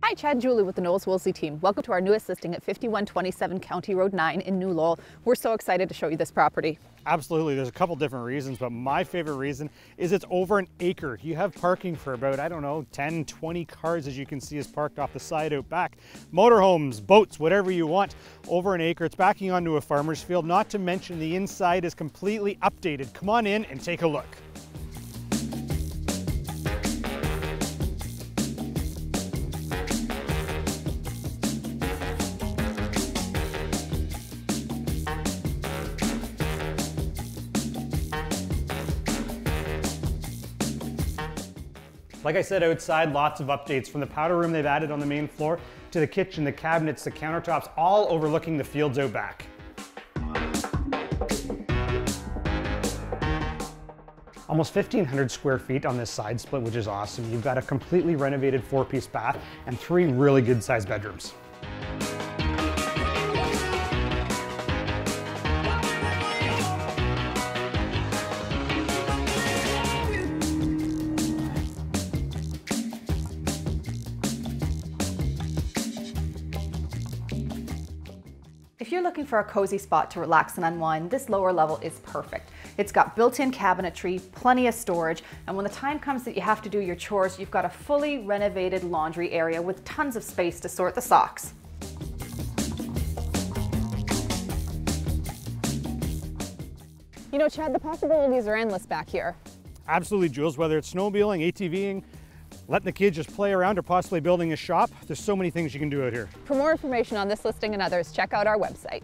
Hi, Chad, Julie with the Knowles Woolsey team. Welcome to our newest listing at 5127 County Road 9 in New Lowell. We're so excited to show you this property. Absolutely, there's a couple different reasons, but my favorite reason is it's over an acre. You have parking for about, I don't know, 10, 20 cars, as you can see, is parked off the side out back. Motorhomes, boats, whatever you want, over an acre. It's backing onto a farmer's field, not to mention the inside is completely updated. Come on in and take a look. Like I said, outside, lots of updates from the powder room they've added on the main floor to the kitchen, the cabinets, the countertops, all overlooking the fields out back. Almost 1,500 square feet on this side split, which is awesome. You've got a completely renovated 4-piece bath and 3 really good sized bedrooms. If you're looking for a cozy spot to relax and unwind, this lower level is perfect. It's got built-in cabinetry, plenty of storage, and when the time comes that you have to do your chores, you've got a fully renovated laundry area with tons of space to sort the socks. You know, Chad, the possibilities are endless back here. Absolutely, Jules, whether it's snowmobiling, ATVing, letting the kids just play around, or possibly building a shop, there's so many things you can do out here. For more information on this listing and others, check out our website.